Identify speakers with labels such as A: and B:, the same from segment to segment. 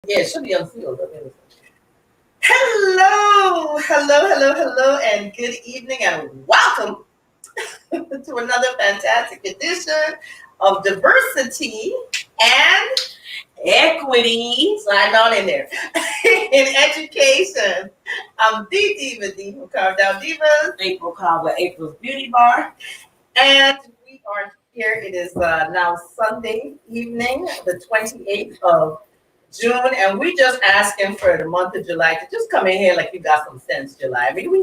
A: Yeah, it should be unsealed. Hello, and good evening, and welcome to another fantastic edition of Diversity and Equity. Slide on in there. In education. I'm the Diva D from Carved Out Divas. April Carr with April's Beauty Bar. And we are here. It is now Sunday evening, the 28th of June, and we just asking for the month of July to just come in here like you got some sense, July. I mean, we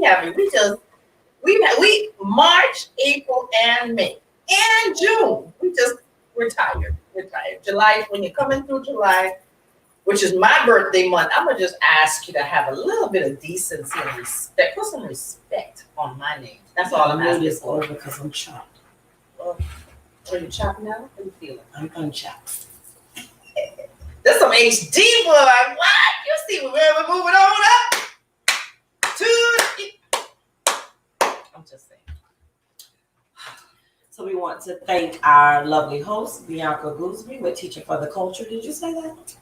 A: March, April, and May, and June. We're tired. We're tired. July, when you're coming through July, which is my birthday month, I'm gonna just ask you to have a little bit of decency and respect. Put some respect on my name. That's all I'm asking for.
B: Because I'm chopped.
A: Oh, are you chopped now? How you feeling?
B: I'm unchopped.
A: There's some HD boy. What? You see, we're moving on up to. I'm just saying.
B: So we want to thank our lovely host, Bianca Gooseby, with Teacher for the Culture. Did you say that?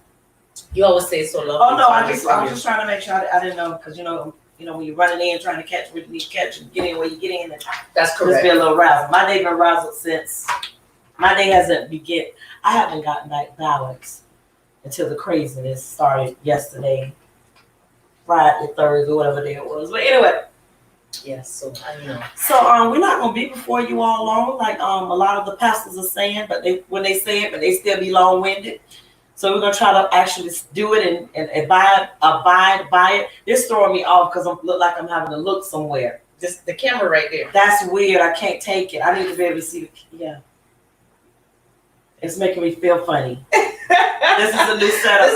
A: You always say so lovely.
B: Oh no, I was just trying to make sure I didn't know, because you know when you're running in trying to catch what you need to catch and get in where you get in, and
A: that's correct.
B: Just be a little razzle. My day been razzled since my day hasn't begun. I haven't gotten back balance until the craziness started yesterday, Friday, Thursday, whatever day it was. But anyway.
A: Yes, so I know.
B: So we're not gonna be before you all long, like a lot of the pastors are saying, but when they say it, but they still be long-winded. So we're gonna try to actually do it and abide by it. This throwing me off because I look like I'm having to look somewhere.
A: Just the camera right there.
B: That's weird. I can't take it. I need to be able to see yeah. It's making me feel funny. This is a new setup.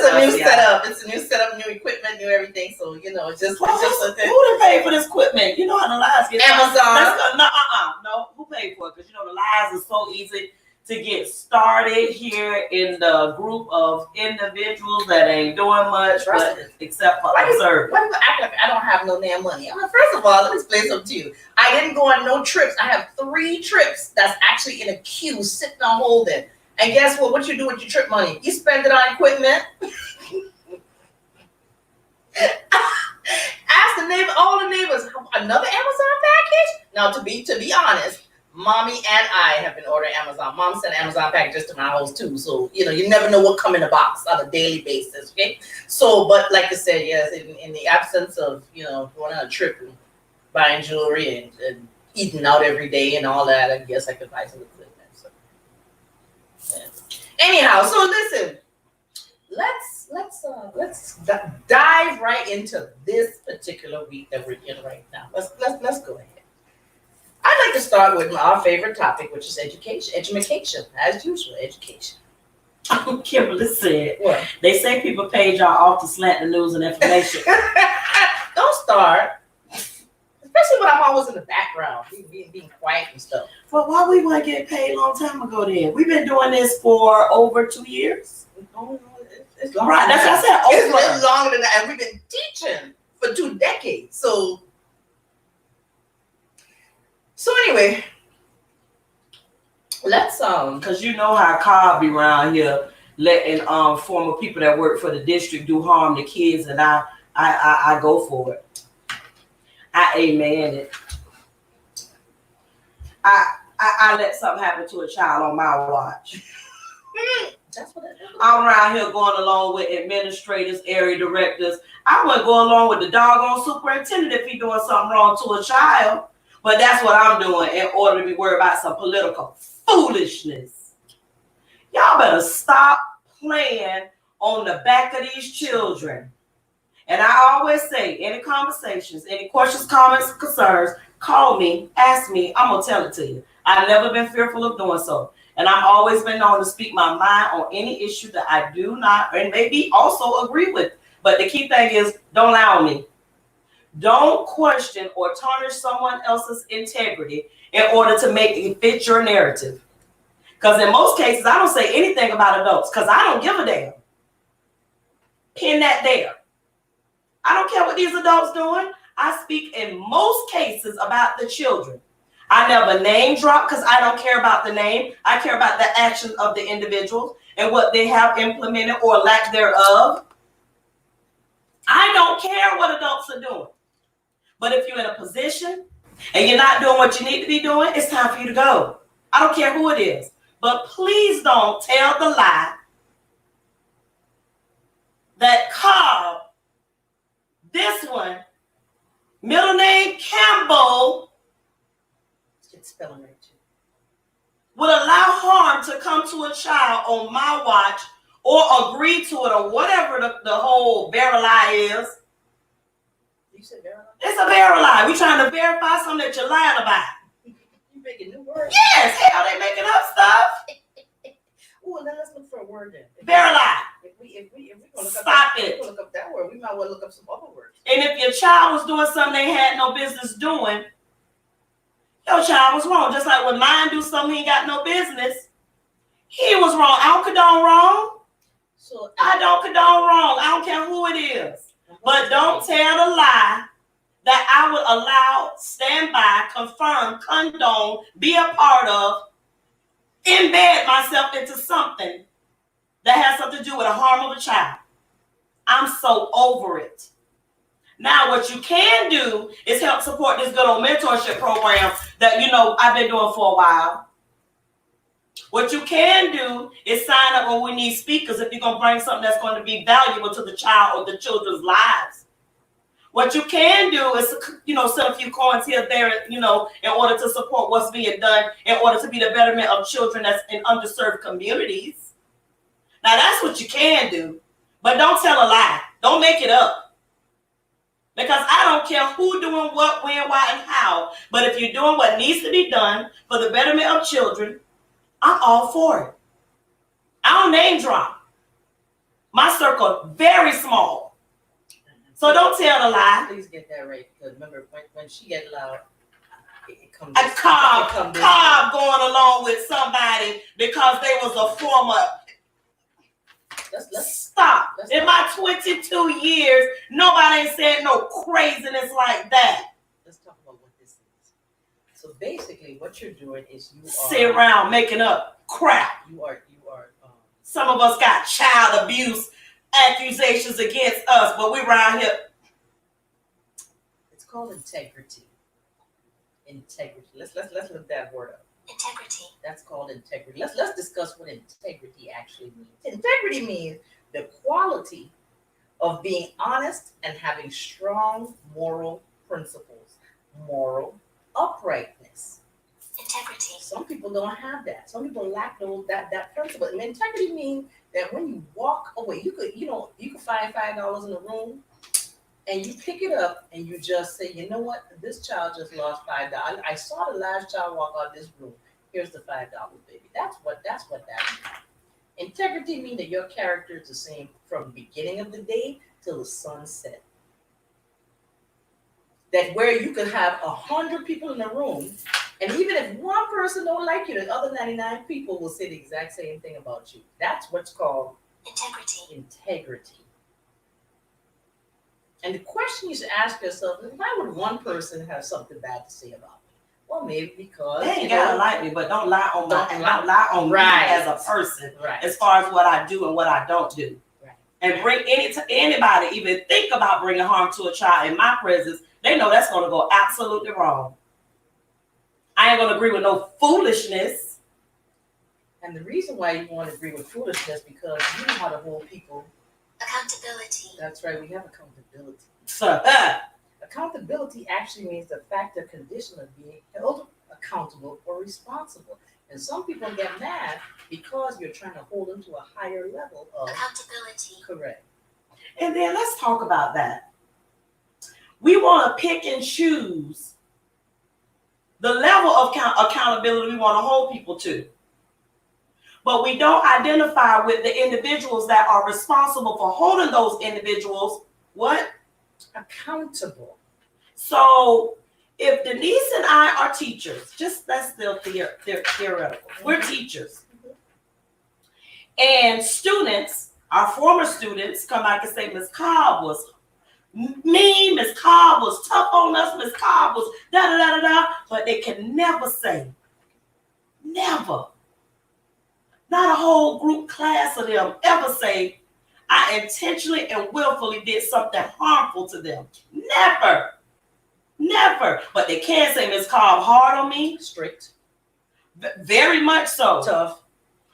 A: It's a new setup, new equipment, new everything. So it's just
B: who done paid for this equipment? You know how the lies get
A: Amazon.
B: No. Who paid for it? Because the lies are so easy to get started here in the group of individuals that ain't doing much, except for observing.
A: Why do you act like I don't have no damn money? First of all, let me explain something to you. I didn't go on no trips. I have 3 trips that's actually in a queue sitting on holding. And guess what? What you do with your trip money? You spend it on equipment. Ask all the neighbors, another Amazon package? Now, to be honest, Mommy and I have been ordering Amazon. Mom sent Amazon packages to my house too. So, you never know what come in the box on a daily basis, okay? So, but like I said, yes, in the absence of, going on a trip and buying jewelry and eating out every day and all that, I guess I could buy some equipment. Yeah. Anyhow, so listen, let's dive right into this particular week that we're in right now. Let's go ahead. I'd like to start with our favorite topic, which is education, as usual, education.
B: Kimberly said,
A: what?
B: They say people paid y'all off to slant the news and information.
A: Don't start. Especially when I'm always in the background, being quiet and stuff.
B: But why we weren't getting paid a long time ago then? We've been doing this for over 2 years.
A: No, it's longer.
B: Right, that's what I said.
A: It's longer than that. And we've been teaching for 2 decades. So anyway, let's
B: because you know how Cobb be around here letting former people that work for the district do harm to kids, and I go for it. I amen it. I let something happen to a child on my watch.
A: That's what it is.
B: I'm around here going along with administrators, area directors. I wouldn't go along with the doggone superintendent if he's doing something wrong to a child. But that's what I'm doing in order to be worried about some political foolishness. Y'all better stop playing on the back of these children. And I always say, any conversations, any questions, comments, concerns, call me, ask me, I'm going to tell it to you. I've never been fearful of doing so. And I've always been known to speak my mind on any issue that I do not, and maybe also agree with. But the key thing is, don't lie on me. Don't question or tarnish someone else's integrity in order to make it fit your narrative. Because in most cases, I don't say anything about adults because I don't give a damn. Pin that there. I don't care what these adults doing. I speak in most cases about the children. I never name drop because I don't care about the name. I care about the actions of the individuals and what they have implemented or lack thereof. I don't care what adults are doing. But if you're in a position and you're not doing what you need to be doing, it's time for you to go. I don't care who it is. But please don't tell the lie that Carl, this one, middle name Campbell,
A: It's spelling right too.
B: would allow harm to come to a child on my watch or agree to it or whatever the whole lie is.
A: You said verify?
B: It's a lie. We're trying to verify something that you're lying about.
A: You making new words?
B: Yes, hell, they making up stuff.
A: Oh, then let's look for a word then.
B: Lie.
A: If we gonna look up
B: Stop
A: that,
B: it.
A: If we look up that word, we might well look up some other words.
B: And if your child was doing something they had no business doing, your child was wrong. Just like when mine do something he ain't got no business, he was wrong. I don't condone wrong.
A: So
B: I don't condone wrong. I don't care who it is. But don't tell the lie that I would allow, stand by, confirm, condone, be a part of, embed myself into something that has something to do with the harm of a child. I'm so over it. Now, what you can do is help support this good old mentorship program that, I've been doing for a while. What you can do is sign up when we need speakers if you're going to bring something that's going to be valuable to the child or the children's lives. What you can do is, send a few coins here, there, in order to support what's being done, in order to be the betterment of children that's in underserved communities. Now, that's what you can do. But don't tell a lie. Don't make it up. Because I don't care who doing what, when, why, and how. But if you're doing what needs to be done for the betterment of children, I'm all for it. I don't name drop. My circle very small. So don't tell the lie.
A: Please get that right. Because remember, when she get loud, it comes.
B: A cob going along with somebody because they was a former.
A: Let's
B: stop. In my 22 years, nobody ain't said no craziness like that.
A: Let's talk about what this is. So basically, what you're doing is you
B: sit around making up crap.
A: You are.
B: Some of us got child abuse accusations against us, but we around here.
A: It's called integrity. Integrity. Let's look that word up.
C: Integrity.
A: That's called integrity. Let's discuss what integrity actually means. Integrity means the quality of being honest and having strong moral principles, moral uprightness.
C: Integrity.
A: Some people don't have that. Some people lack that principle. And integrity means that when you walk away, you could find $5 in a room, and you pick it up and you just say, you know what, this child just lost $5. I saw the last child walk out of this room. Here's the $5, baby. That's what that means. Integrity means that your character is the same from the beginning of the day till the sunset. That where you could have 100 people in a room, and even if one person don't like you, the other 99 people will say the exact same thing about you. That's what's called integrity. And the question you should ask yourself is, why would one person have something bad to say about me? Well, maybe because
B: they ain't gotta like me, but don't lie on me
A: right.
B: as a person,
A: right.
B: As far as what I do and what I don't do.
A: Right.
B: And bring anybody even think about bringing harm to a child in my presence, they know that's gonna go absolutely wrong. I ain't gonna agree with no foolishness.
A: And the reason why you want to agree with foolishness because you know how to hold people.
C: Accountability.
A: That's right, we have accountability. Accountability actually means the fact or condition of being held accountable or responsible. And some people get mad because you're trying to hold them to a higher level of
C: accountability.
A: Correct.
B: And then let's talk about that. We want to pick and choose the level of accountability we want to hold people to. But we don't identify with the individuals that are responsible for holding those individuals, what?
A: Accountable.
B: So if Denise and I are teachers, that's still theoretical. We're teachers. And students, our former students, come back and say, Ms. Cobb was mean, Ms. Cobb was tough on us, Ms. Cobb was da-da-da-da-da, but they can never say, never, not a whole group class of them ever say, I intentionally and willfully did something harmful to them. Never. Never. But they can say Ms. Cobb hard on me.
A: Strict.
B: Very much so.
A: Tough.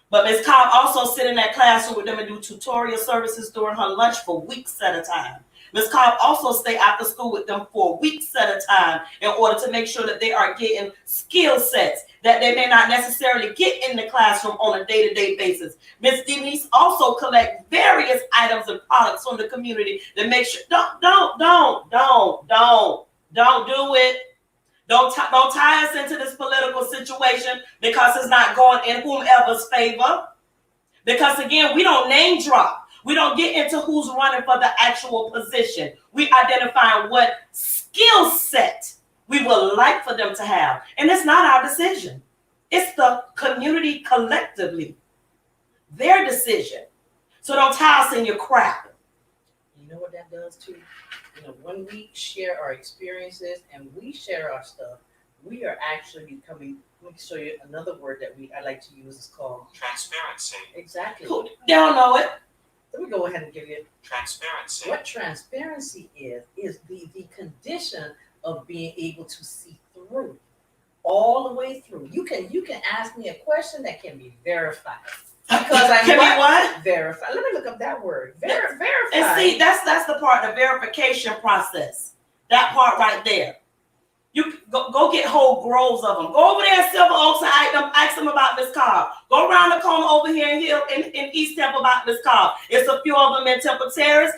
B: But Ms. Cobb also sit in that classroom with them and do tutorial services during her lunch for weeks at a time. Ms. Cobb also stay after school with them for weeks at a time in order to make sure that they are getting skill sets that they may not necessarily get in the classroom on a day-to-day basis. Ms. Denise also collect various items and products from the community to make sure, don't do it. Don't tie us into this political situation because it's not going in whomever's favor. Because again, we don't name drop. We don't get into who's running for the actual position. We identify what skill set we would like for them to have. And it's not our decision. It's the community collectively. Their decision. So don't tie us in your crap.
A: You know what that does too? You know, when we share our experiences and we share our stuff, we are actually becoming, let me show you another word that I like to use. It's called
D: transparency.
A: Exactly.
B: They don't know it.
A: Let me go ahead and give you
D: Transparency.
A: what transparency is the condition of being able to see through, all the way through. You can ask me a question that can be verified. Because I
B: Can be what?
A: Verified. Let me look up that word. Verified.
B: And see, that's the part, the verification process. That part right there. You go get whole groves of them. Go over there in Silver Oaks and ask them about Miss Cobb. Go around the corner over here in East Temple about Miss Cobb. It's a few of them in Temple Terrace.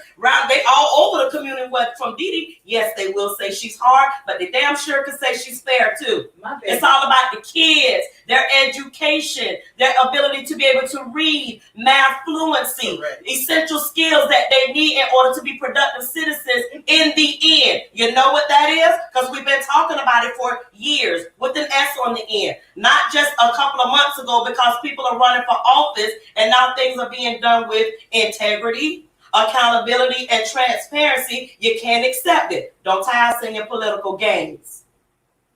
B: They all over the community. From Dee Dee, yes, they will say she's hard, but they damn sure can say she's fair too. It's all about the kids, their education, their ability to be able to read, math fluency,
A: Correct.
B: essential skills that they need in order to be productive citizens in the end. You know what that is? Because we've been talking about it for years with an S on the end. Not just a couple of months ago because people are running for office and now things are being done with integrity, accountability, and transparency. You can't accept it. Don't tie us in your political games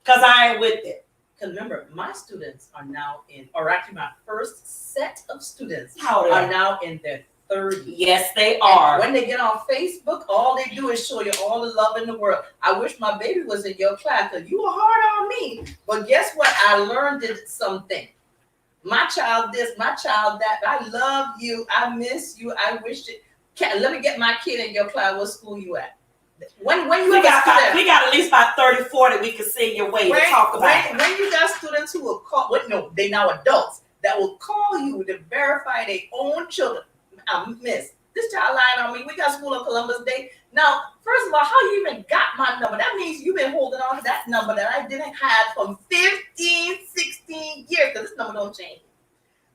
B: because I ain't with it.
A: Because remember, my students are now actually my first set of students
B: How old are
A: are
B: they?
A: now in their 30s.
B: Yes, they
A: And
B: are.
A: when they get on Facebook, all they do is show you all the love in the world. I wish my baby was in your class because you were hard on me. But guess what? I learned something. My child this, my child that. I love you. I miss you. I wish it. Let me get my kid in your class. What school you at? When you
B: we
A: got
B: at least about 30, 40 we can see your way to talk about.
A: when you got students who will call, they now adults that will call you to verify their own children. Miss, this child lying on me. We got school on Columbus Day. Now, first of all, how you even got my number? That means you've been holding on to that number that I didn't have from 15, 16 years, because this number don't change.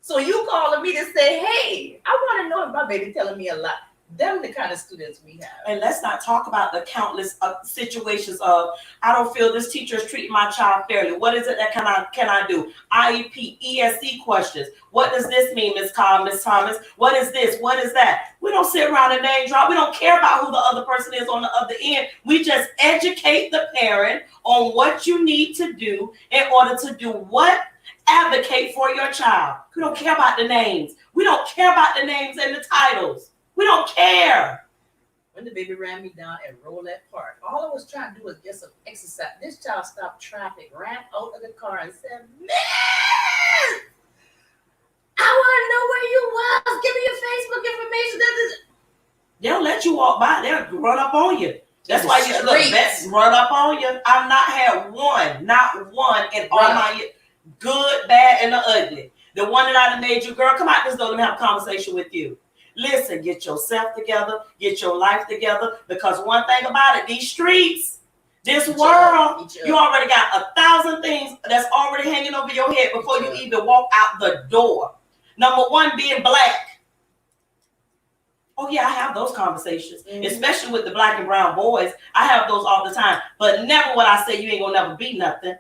A: So you calling me to say, hey, I want to know if my baby telling me a lot. Them the kind of students we have.
B: And let's not talk about the countless situations of, I don't feel this teacher is treating my child fairly. What is it that can I do? IEP, ESE questions. What does this mean, Ms. Cobb, Ms. Thomas? What is this? What is that? We don't sit around and name drop. We don't care about who the other person is on the other end. We just educate the parent on what you need to do in order to do what? Advocate for your child. We don't care about the names. We don't care about the names and the titles. We don't care.
A: When the baby ran me down at Rolette Park, all I was trying to do was get some exercise. This child stopped traffic, ran out of the car and said, "Man, I want to know where you was. Give me your Facebook information."
B: They don't let you walk by. They'll run up on you. That's
A: The
B: why you look,
A: streets.
B: best run up on you. I've not had not one in all my good, bad, and the ugly. The one that I done made you, girl, come out this door. Let me have a conversation with you. Listen, get yourself together, get your life together, because one thing about it, these streets, this world, you already got 1,000 things that's already hanging over your head before you even walk out the door. Number one, being black. Oh yeah, I have those conversations, especially with the black and brown boys. I have those all the time, but never would I say you ain't gonna never be nothing.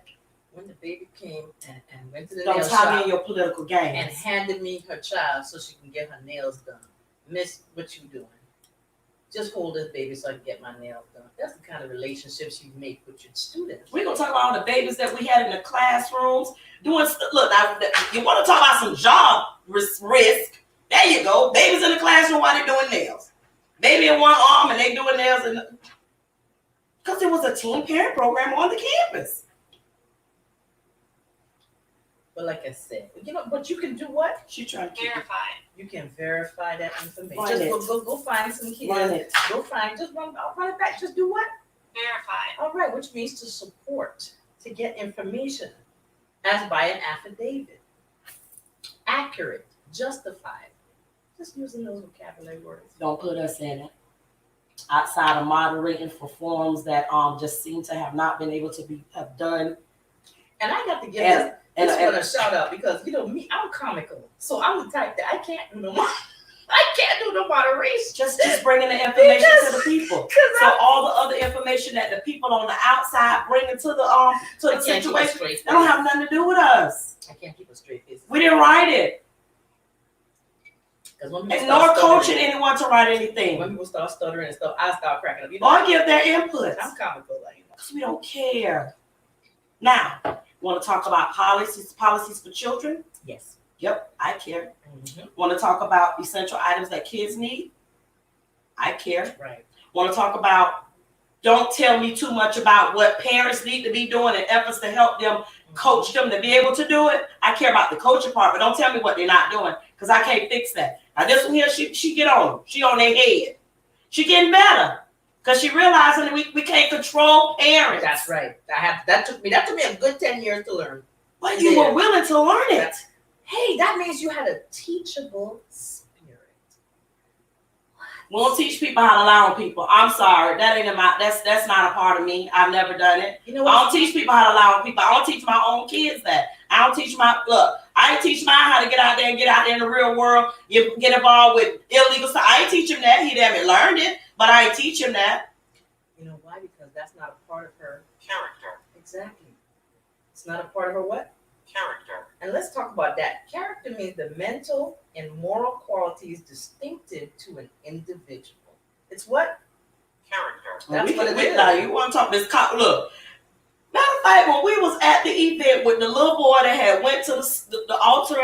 A: When the baby came and went to the
B: Don't
A: nail
B: tie me
A: shop
B: in your political games.
A: and handed me her child so she can get her nails done. Miss, what you doing? Just hold this baby so I can get my nails done. That's the kind of relationships you make with your students.
B: We're going to talk about all the babies that we had in the classrooms. Look, you want to talk about some job risk. There you go. Babies in the classroom while they're doing nails. Baby in one arm and they doing nails. Because it was a teen parent program on the campus.
A: But like I said, but you can do what?
B: She trying to keep
C: Verify.
A: You can verify that information.
B: Run
A: Just
B: it.
A: go find some kids.
B: Run it.
A: Go find, just run, I'll run it back. Just do what?
C: Verify.
A: All right, which means to support, to get information, as by an affidavit. Accurate, justified. Just using those vocabulary words.
B: Don't put us in it. Outside of moderating for forums that just seem to have not been able to have done.
A: And I got to give
B: And-
A: this
B: and-
A: one a shout out because me, I'm comical. So I would type that. I can't do no moderation.
B: Just bringing the information to the people. So all the other information that the people on the outside bringing to the situation, they don't have nothing to do with us.
A: I can't keep a straight face.
B: We didn't write it.
A: Because when
B: And nor coaching anyone to write anything.
A: When people start stuttering and stuff, I start cracking up.
B: Or give their input.
A: I'm comical,
B: Because we don't care. Now, want to talk about policies for children?
A: Yes.
B: Yep, I care.
A: Mm-hmm.
B: Want to talk about essential items that kids need? I care.
A: Right.
B: Want to talk about, don't tell me too much about what parents need to be doing and efforts to help them, coach them to be able to do it. I care about the coaching part, but don't tell me what they're not doing because I can't fix that. Now this one here, she get on them. She on their head. She getting better because she realizing that we can't control parents.
A: That's right. That took me a good 10 years to learn.
B: But you were willing to learn it.
A: Hey, that means you had a teachable spirit.
B: We don't teach people how to lie on people. I'm sorry. That ain't that's not a part of me. I've never done it.
A: You know
B: I
A: what?
B: don't teach people how to lie on people. I don't teach my own kids that. I don't teach I ain't teach mine how to get out there in the real world. You get involved with illegal stuff. I ain't teach him that. He haven't learned it, but I ain't teach him that.
A: You know why? Because that's not a part of her
C: Character.
A: Exactly. It's not a part of her what?
C: Character.
A: And let's talk about that. Character means the mental and moral qualities distinctive to an individual. It's what?
C: Character.
A: That's what it is.
B: Now, you want to talk this look. Matter of fact, when we was at the event with the little boy that had went to the altar,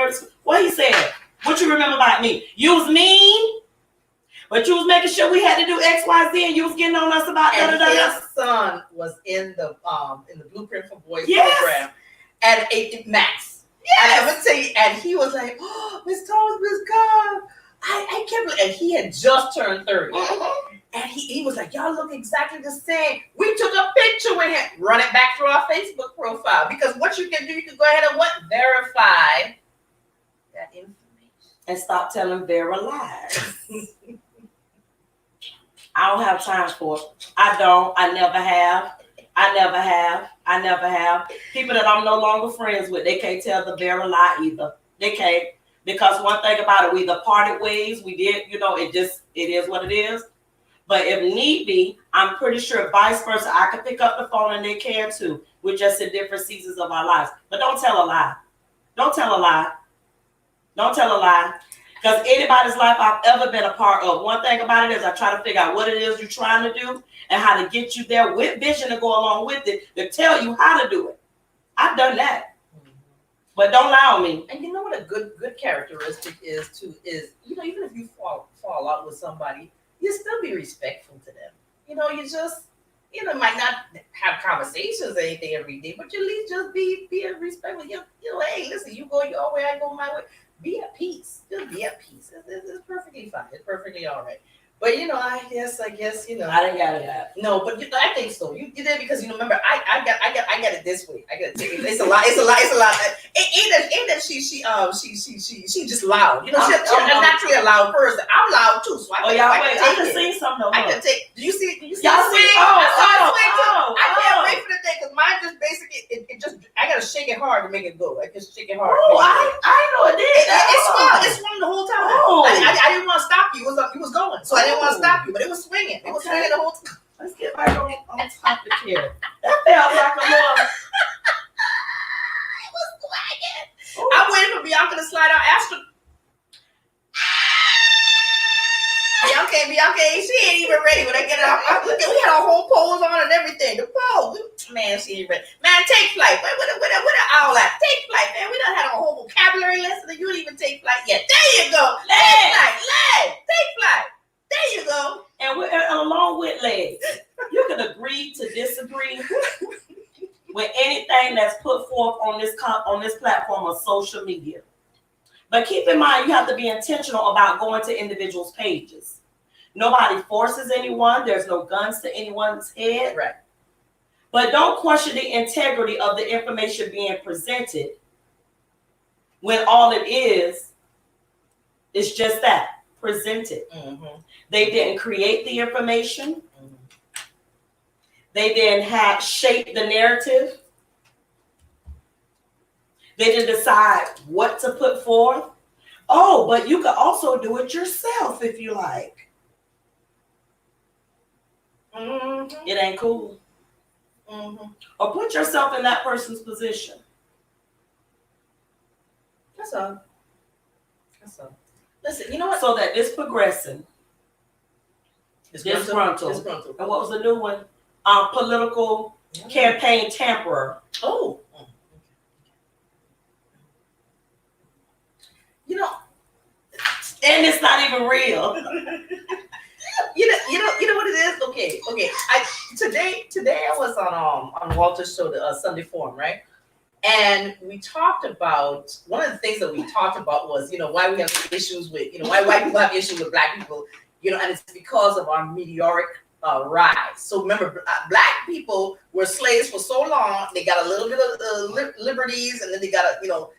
B: what he said, what you remember about me? You was mean, but you was making sure we had to do X, Y, Z, and you was getting on us about
A: And
B: da-da-da-da.
A: his son was in the Blueprint for Boys
B: Yes.
A: program. And Max. Yes. And I would say, and he was like, oh, Miss Thomas, Miss God, I can't believe, and he had just turned 30. And he was like, y'all look exactly the same. We took a picture with him. Run it back through our Facebook profile. Because what you can do, you can go ahead and what? Verify that information.
B: And stop telling Vera lies. I don't have time for it. I don't. I never have. People that I'm no longer friends with, they can't tell the Vera lie either. They can't. Because one thing about it, we either parted ways, we did, it is what it is. But if need be, I'm pretty sure vice versa, I can pick up the phone and they can too. We're just in different seasons of our lives. But don't tell a lie. Don't tell a lie. Don't tell a lie. Because anybody's life I've ever been a part of, one thing about it is I try to figure out what it is you're trying to do and how to get you there with vision to go along with it, to tell you how to do it. I've done that. But don't lie on me.
A: And you know what a good characteristic is, even if you fall out with somebody, you still be respectful to them. You just, might not have conversations or anything every day, but you at least just be respectful. Hey, listen, you go your way, I go my way. Be at peace. Just be at peace. It's perfectly fine. It's perfectly all right. But I guess
B: I didn't got it out.
A: No, but I think so. You did because remember I got it this way. I got it. It's a lot. Ain't that she just loud. She's naturally a loud person. I'm loud too, so I
B: can sing something.
A: I can take. Do you see?
B: Y'all see?
A: I can't wait for the day because mine just basically it just I gotta shake it hard to make it go. I just shake it hard.
B: I know it did.
A: It's swung the whole time.
B: Oh.
A: I didn't want to stop you. It was going, so I didn't want to stop you, but it was swinging. It was swinging the whole time.
B: Let's get back on topic here. That felt like a little.
A: It was swinging. I waited for Bianca to slide out. Asked her. Bianca, she ain't even ready when I get it out. We had our whole pose on and everything. The pose. Man, she read. Man, take flight. What all that? Take flight, man. We done had a whole vocabulary lesson and you didn't even take flight yet. There you go. Take flight. Take flight. There you go.
B: And along with legs, you can agree to disagree with anything that's put forth on this platform of social media. But keep in mind, you have to be intentional about going to individuals' pages. Nobody forces anyone. There's no guns to anyone's head.
A: Right.
B: But don't question the integrity of the information being presented when all it is just that, presented.
A: Mm-hmm.
B: They didn't create the information.
A: Mm-hmm.
B: They didn't shape the narrative. They didn't decide what to put forth. Oh, but you could also do it yourself if you like.
A: Mm-hmm.
B: It ain't cool.
A: Mm-hmm.
B: Or put yourself in that person's position.
A: That's all. That's all. Listen, you know what?
B: So that this progressing, disgruntled.
A: Disgruntled.
B: And what was the new one? Political campaign tamperer.
A: Oh. You know,
B: And it's not even real.
A: you know what it is. Okay. Today I was on Walter's show, the Sunday Forum, right? And we talked about one of the things that we talked about was why we have issues with why white people have issues with black people, and it's because of our meteoric rise. So remember, black people were slaves for so long; they got a little bit of liberties, and then they got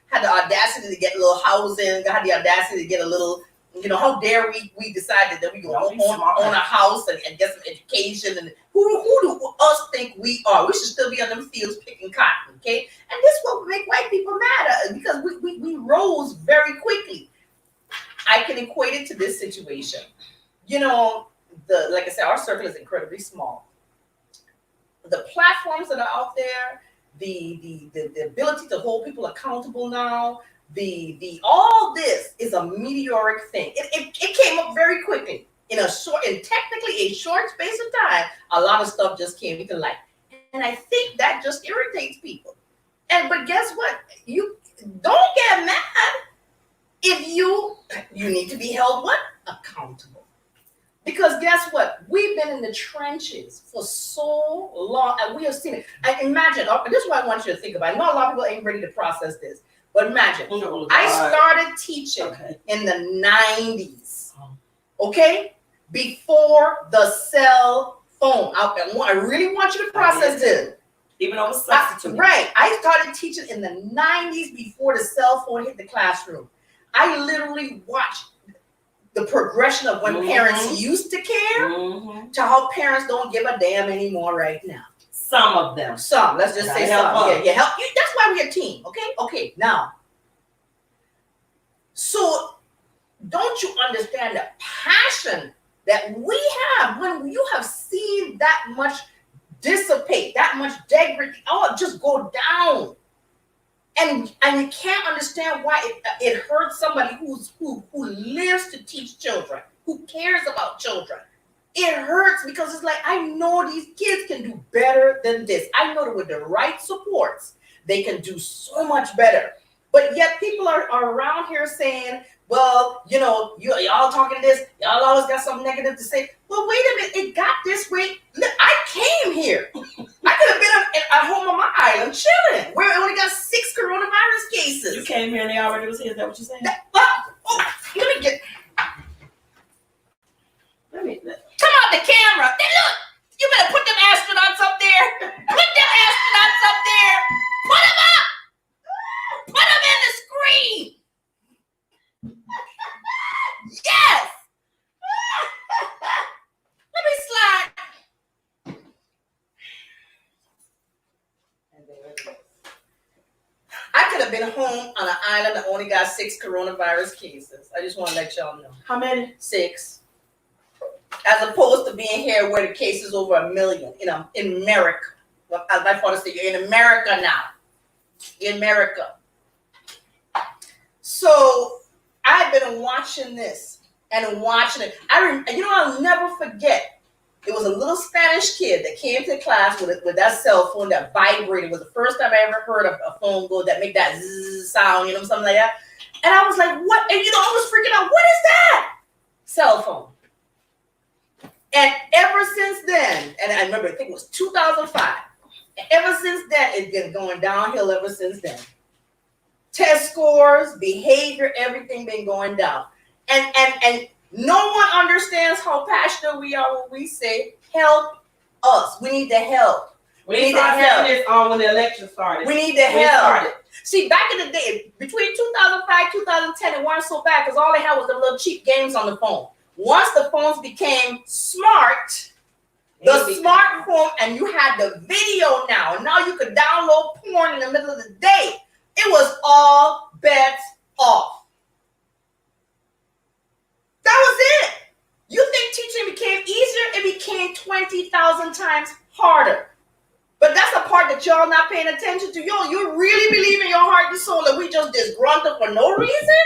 A: had the audacity to get a little housing, had the audacity to get a little. How dare we decided that we go own a house and get some education, and who do us think we are? We should still be on them fields picking cotton, okay? And this will make white people mad because we rose very quickly. I can equate it to this situation. Like I said, our circle is incredibly small. The platforms that are out there, the ability to hold people accountable now, the all this is a meteoric thing. It came up very quickly in technically a short space of time. A lot of stuff just came to light, and I think that just irritates people. But guess what? You don't get mad if you need to be held accountable. Because guess what? We've been in the trenches for so long, and we have seen it. I imagine. This is what I want you to think about. I know a lot of people ain't ready to process this. But imagine, I started teaching in the 90s, okay? Before the cell phone. I really want you to process this.
B: Even though it's substitute.
A: Right. I started teaching in the 90s before the cell phone hit the classroom. I literally watched the progression of when parents used to care to how parents don't give a damn anymore right now.
B: Some of them.
A: Some. Let's just say some. Yeah, help. That's why we're a team. Okay. Now, so don't you understand the passion that we have when you have seen that much dissipate, that much degradation, just go down, and you can't understand why it hurts somebody who lives to teach children, who cares about children. It hurts because it's like, I know these kids can do better than this. I know that with the right supports, they can do so much better. But yet people are around here saying, well, y'all talking this, y'all always got something negative to say. Well, wait a minute, it got this way. Look, I came here. I could have been at home on my island chilling. We only got 6 coronavirus cases.
B: You came here and they already was here. Is that what you're saying?
A: Come out the camera. Then look, you better put them astronauts up there. Put them astronauts up there. Put them up. Put them in the screen. Yes. Let me slide. I could have been home on an island that only got 6 coronavirus cases. I just want to let y'all know.
B: How many?
A: 6. As opposed to being here where the case is over 1 million, in America. As my father said, you're in America now. In America. So I've been watching this and watching it. I'll never forget It was a little Spanish kid that came to class with that cell phone that vibrated. It was the first time I ever heard of a phone go that make that zzz sound, something like that. And I was like, what? And I was freaking out. What is that? Cell phone. And ever since then, and I remember, I think it was 2005. And ever since then, it's been going downhill ever since then. Test scores, behavior, everything been going down. And no one understands how passionate we are when we say, help us. We need the help.
B: We need to help. This on when the election started.
A: We need the help. See, back in the day, between 2005 2010, it weren't so bad because all they had was the little cheap games on the phone. Once the phones became smart, the smartphone, and you had the video now, and now you could download porn in the middle of the day. It was all bets off. That was it. You think teaching became easier? It became 20,000 times harder. But that's the part that y'all not paying attention to. You really believe in your heart and soul that we just disgruntled for no reason?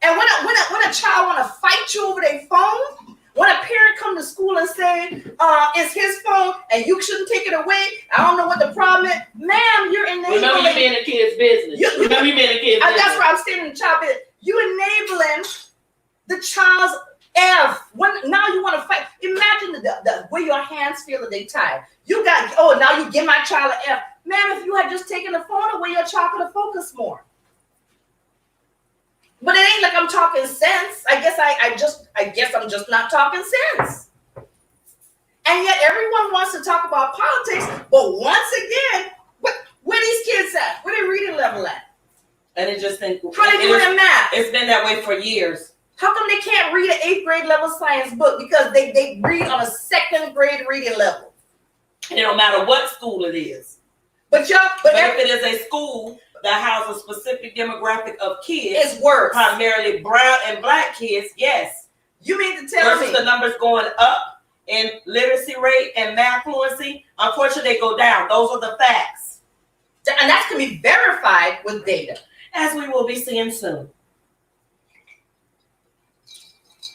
A: And when a child want to fight you over their phone, when a parent come to school and say, it's his phone and you shouldn't take it away, I don't know what the problem is. Ma'am, you're enabling.
B: Remember you being a kid's business. Remember you being a kid's business.
A: That's where I'm standing in the child business. You enabling the child's F. Now you want to fight. Imagine the way your hands feel that they tied. Now you give my child an F. Ma'am, if you had just taken the phone away, your child could have focused more. But it ain't like I'm talking sense. I guess I'm just not talking sense. And yet everyone wants to talk about politics, but once again, where these kids at? Where their reading level at?
B: And it just think
A: how they doing in math?
B: It's been that way for years.
A: How come they can't read an 8th grade level science book? Because they read on a 2nd grade reading level.
B: And it don't matter what school it is.
A: But if
B: it is a school that has a specific demographic of kids,
A: it's worse.
B: Primarily brown and black kids, yes.
A: You mean to tell me
B: the numbers going up in literacy rate and math fluency, unfortunately they go down. Those are the facts.
A: And that can be verified with data.
B: As we will be seeing soon.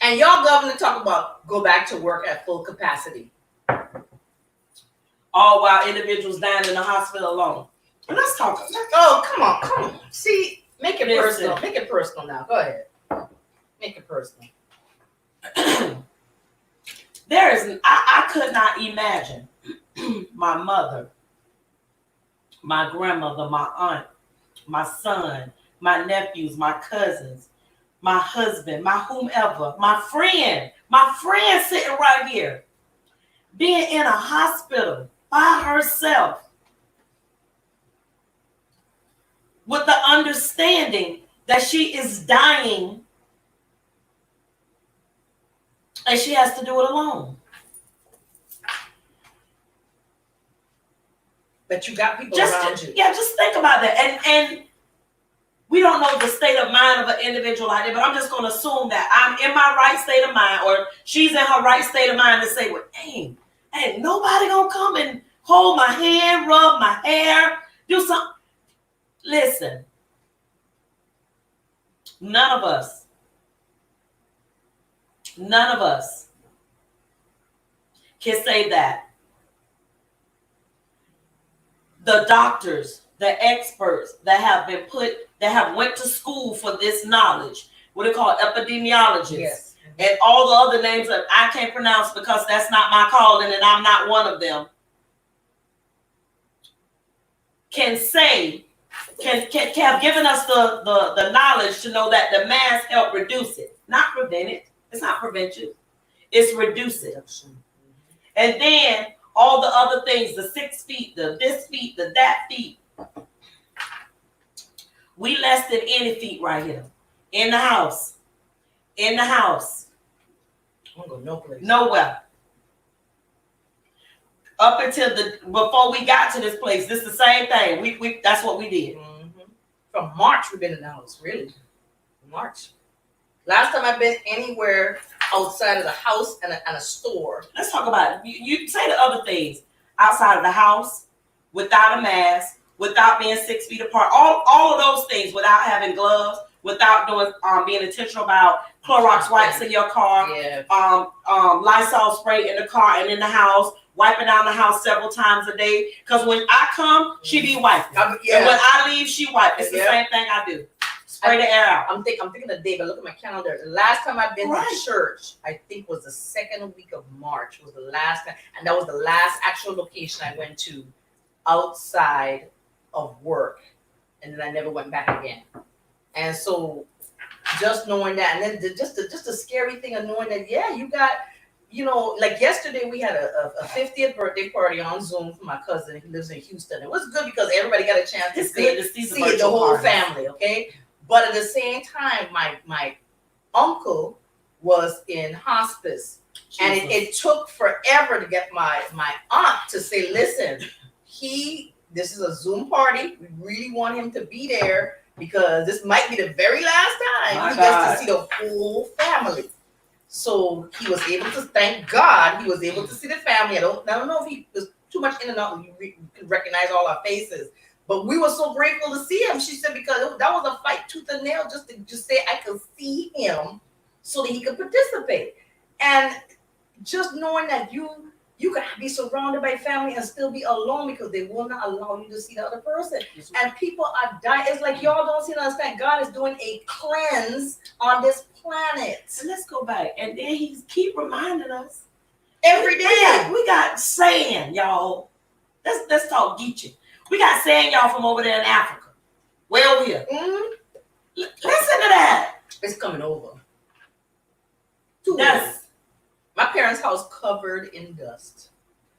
A: And y'all governor talk about go back to work at full capacity.
B: All while individuals dying in the hospital alone. And let's talk.
A: Oh, come on. See, make it personal. Make it personal now. Go ahead. Make it personal.
B: I could not imagine my mother, my grandmother, my aunt, my son, my nephews, my cousins, my husband, my whomever, my friend sitting right here, being in a hospital by herself with the understanding that she is dying and she has to do it alone.
A: But you got people around you.
B: Yeah, just think about that. And we don't know the state of mind of an individual like that, but I'm just going to assume that I'm in my right state of mind, or she's in her right state of mind to say, well, dang, ain't nobody going to come and hold my hand, rub my hair, do something. Listen, none of us can say that. The doctors, the experts that have went to school for this knowledge, what they call epidemiologists,
A: yes,
B: and all the other names that I can't pronounce because that's not my calling and I'm not one of them, can have given us the knowledge to know that the masks help reduce it, not prevent it. It's not prevention, it's reduce it. And then all the other things, the 6 feet, the this feet, the that feet. We less than any feet right here. In the house. I
A: don't go no place.
B: Nowhere. Up until before we got to this place, this is the same thing. We that's what we did.
A: Mm-hmm. From March we've been in the house, really. March. Last time I've been anywhere outside of the house and a store.
B: Let's talk about it. You say the other things outside of the house, without a mask, without being 6 feet apart, all of those things, without having gloves, without doing being intentional about Clorox wipes in your car,
A: Yeah.
B: Lysol spray in the car and in the house, wiping down the house several times a day. Because when I come, she be wiping. And when I leave, she wipe. It's the same thing I do. Spray the air out.
A: I'm thinking of day, but look at my calendar. The last time I've been to church, I think was the second week of March was the last time, and that was the last actual location I went to outside of work, and then I never went back again. And so, just knowing that, and then just the scary thing of knowing that, yeah, you got, like yesterday we had a 50th birthday party on Zoom for my cousin. He lives in Houston. It was good because everybody got a chance to see the whole family. Okay. But at the same time, my uncle was in hospice. Jesus. And it took forever to get my aunt to say, listen, this is a Zoom party. We really want him to be there because this might be the very last time he gets to see the whole family. So he was able to, thank God, he was able to see the family. I don't know if he was too much in and out and you could recognize all our faces. But we were so grateful to see him. She said, because that was a fight tooth and nail just to say I could see him so that he could participate. And just knowing that you can be surrounded by family and still be alone because they will not allow you to see the other person. And people are dying. It's like y'all don't seem to understand. God is doing a cleanse on this planet.
B: And let's go back. And then he keep reminding us.
A: Every day.
B: We got sand, y'all. Let's talk Geechee. We got sand, y'all, from over there in Africa. Way over here. Mm-hmm. Listen to that.
A: It's coming over.
B: Yes.
A: My parents' house covered in dust.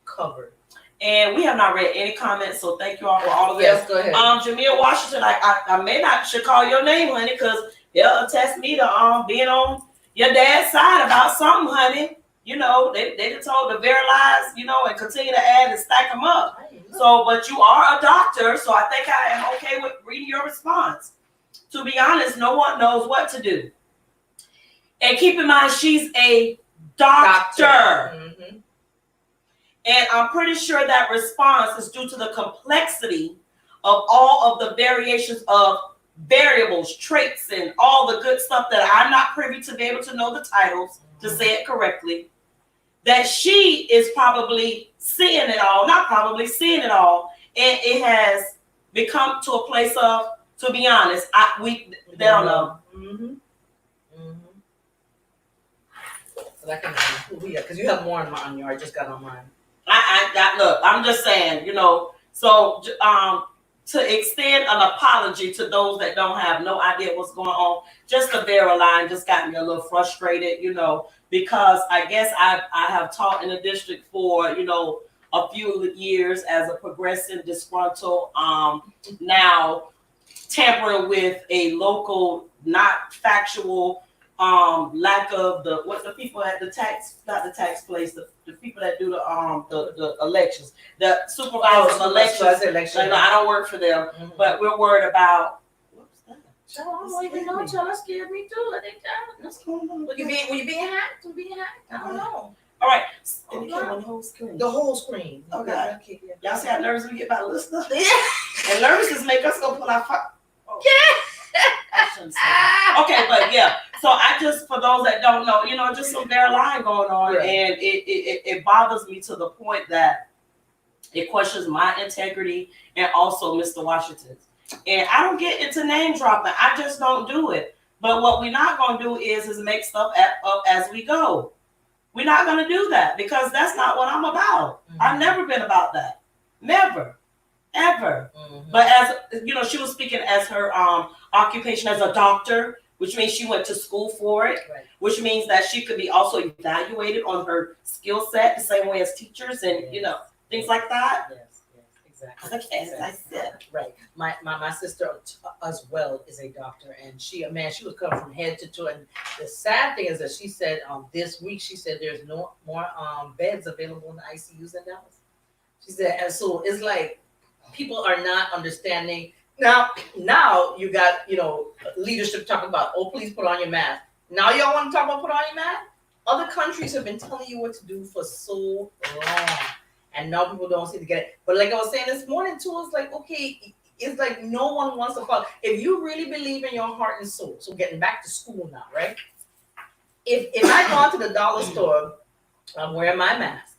A: Covered.
B: And we have not read any comments, so thank you all for all of this.
A: Yes, go ahead.
B: Jamil Washington, I may not should call your name, honey, because they'll attest me to being on your dad's side about something, honey. They just told the very lies, and continue to add and stack them up. So, but you are a doctor, so I think I am okay with reading your response. To be honest, no one knows what to do. And keep in mind, she's a doctor. Mm-hmm. And I'm pretty sure that response is due to the complexity of all of the variations of variables, traits, and all the good stuff that I'm not privy to be able to know the titles to say it correctly. That she is probably seeing it all, not probably seeing it all, and it has become to a place of, to be honest, they don't know. Mm-hmm. Mm-hmm.
A: So that can be, because you have more on your. I just got on mine.
B: Look, I'm just saying, So, to extend an apology to those that don't have no idea what's going on, just the very line just got me a little frustrated, because I guess I have taught in the district for, a few years as a progressive disgruntled, now tampering with a local, not factual, lack of the people at the tax, not the tax place, the people that do the elections, the supervisors of elections. I don't work for them, but we're worried about. What's that?
A: I don't even know. That scared me too. I think that's cool. Were you being hacked? I don't know.
B: All right. And it came on the whole screen.
A: The whole screen.
B: Okay. Y'all see how nervous we get about little stuff? Yeah. And nervousness make us go pull our
A: Yeah.
B: Okay, but yeah. So I just, for those that don't know, just some bare line going on, right. And it bothers me to the point that it questions my integrity and also Mr. Washington's. And I don't get into name dropping. I just don't do it. But what we're not going to do is make stuff up as we go. We're not going to do that because that's not what I'm about. Mm-hmm. I've never been about that. Never. Ever. Mm-hmm. But as she was speaking as her occupation as a doctor, which means she went to school for it, right. Which means that she could be also evaluated on her skill set the same way as teachers and things like that.
A: Yes, exactly.
B: Okay, as I said.
A: Right. My sister as well is a doctor, and she was coming from head to toe. And the sad thing is that she said this week there's no more beds available in the ICUs in Dallas. She said, and so it's like people are not understanding. Now you got, leadership talking about, please put on your mask. Now y'all want to talk about put on your mask? Other countries have been telling you what to do for so long. And now people don't seem to get it. But like I was saying this morning too, it's like, okay, it's like no one wants to follow. If you really believe in your heart and soul, so getting back to school now, right? If I go into the dollar store, I'm wearing my mask,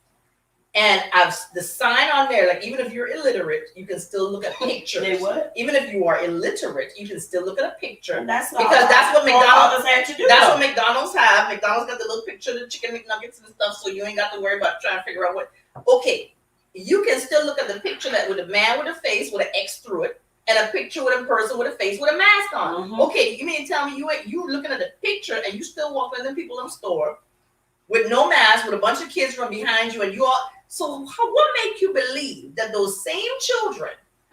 A: and I've the sign on there, like even if you're illiterate, you can still look at pictures.
B: They what?
A: Even if you are illiterate, you can still look at a picture.
B: And that's
A: Because that's what McDonald's
B: had to do.
A: That's what McDonald's have. McDonald's got the little picture of the chicken McNuggets and stuff, so you ain't got to worry about trying to figure out what. Okay, you can still look at the picture that with a man with a face with an X through it, and a picture with a person with a face with a mask on.
B: Mhm.
A: Okay, you mean to tell me you looking at the picture and you still walking in the people in the store with no mask, with a bunch of kids from behind you, and you all. So what make you believe that those same children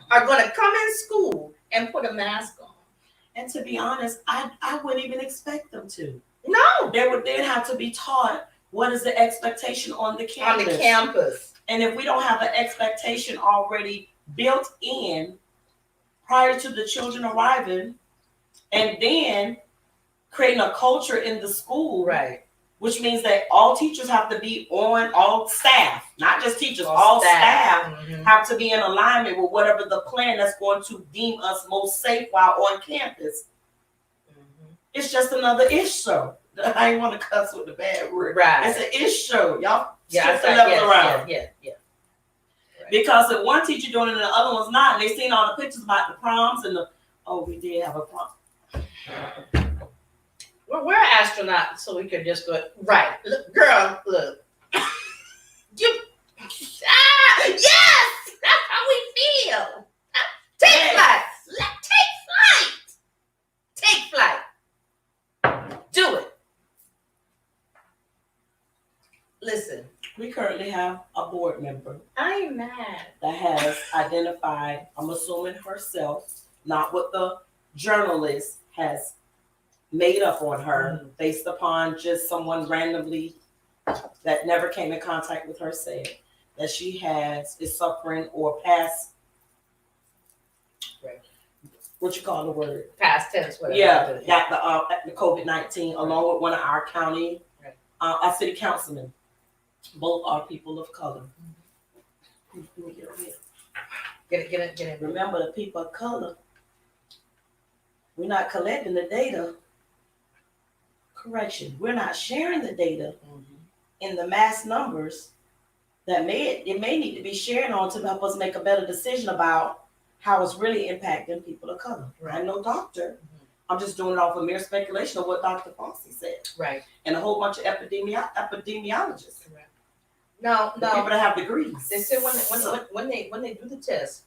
A: are going to come in school and put a mask on?
B: And to be honest, I wouldn't even expect them to.
A: No,
B: They'd have to be taught what is the expectation on the campus.
A: on the campus.
B: And if we don't have an expectation already built in prior to the children arriving, and then creating a culture in the school,
A: Right.
B: which means that all teachers have to be on, all staff, not just teachers, all staff
A: Mhm.
B: have to be in alignment with whatever the plan that's going to deem us most safe while on campus.
A: Mhm.
B: It's just another ish show. I ain't want to cuss with the bad word.
A: Right.
B: It's an ish show. Y'all
A: Yeah,
B: shift the
A: right,
B: level
A: yes,
B: around.
A: Yeah.
B: Because if one teacher doing it and the other one's not, and they seen all the pictures about the proms and we did have a prom.
A: We're astronauts, so we could just go right. Look, girl, look. Yes, that's how we feel. Take flight. Take flight. Do it. Listen,
B: We currently have a board member
A: I ain't mad.
B: that has identified, I'm assuming herself, not what the journalist has made up on her based upon just someone randomly that never came in contact with her said that she is suffering or past,
A: Right.
B: what you call the word?
A: Past tense, whatever.
B: Yeah, got the COVID-19 along with one of our county,
A: Right.
B: Our city councilmen. Both are people of color. Let me get over here.
A: Get it.
B: Remember, the people of color, we're not collecting the data. Correction, we're not sharing the data in the mass numbers that may need to be shared on to help us make a better decision about how it's really impacting people of color.
A: Right.
B: I'm no doctor. I'm just doing it off of mere speculation of what Dr. Fossey said.
A: Right.
B: And a whole bunch of epidemiologists.
A: Correct. No.
B: People that have degrees.
A: They say when they do the test,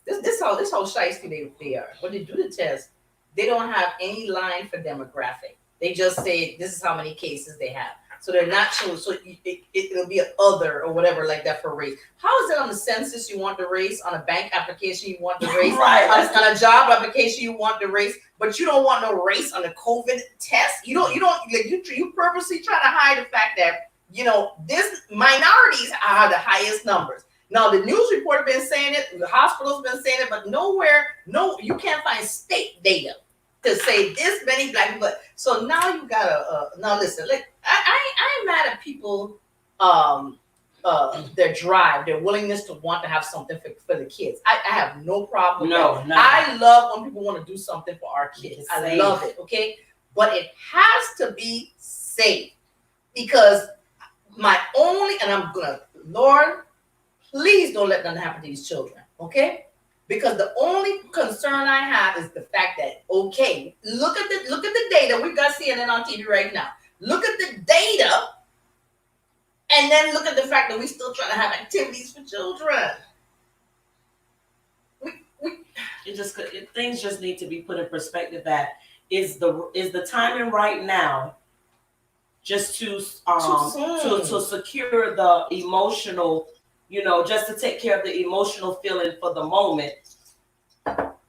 A: this whole shiesty they are. When they do the test, they don't have any line for demographic. They just say this is how many cases they have. So they're not sure. So it'll be an other or whatever like that for race. How is it on the census you want the race? On a bank application you want the race?
B: Right.
A: On a job application you want the race, but you don't want no race on the COVID test. You don't like you purposely try to hide the fact that this minorities are the highest numbers. Now the news report been saying it, the hospital's been saying it, but you can't find state data to say this many black people. So now you gotta now listen. Like I ain't mad at people their drive, their willingness to want to have something for the kids. I have no problem with that.
B: No.
A: I love when people want to do something for our kids.
B: It's
A: I
B: safe.
A: love it, okay? But it has to be safe because Lord, please don't let nothing happen to these children, okay? Because the only concern I have is the fact that, okay, look at the data. We've got CNN on TV right now. Look at the data, and then look at the fact that we're still trying to have activities for children.
B: Things just need to be put in perspective. That is the timing right now, just to secure the emotional, just to take care of the emotional feeling for the moment,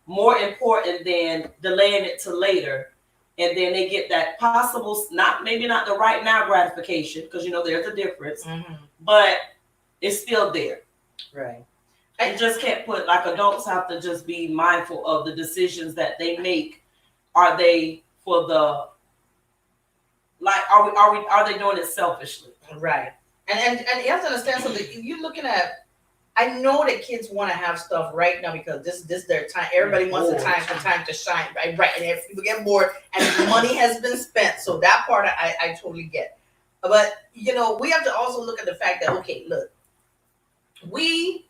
B: more important than delaying it to later. And then they get that possible, maybe not the right now gratification, because there's a difference, but it's still there.
A: Right.
B: You just can't adults have to just be mindful of the decisions that they make. Are they for the, are they doing it selfishly?
A: Right. And you have to understand something. You're looking at, I know that kids want to have stuff right now because this their time. Everybody wants the time to shine, right? And if people get bored and money has been spent, so that part I totally get. But we have to also look at the fact that okay, look, we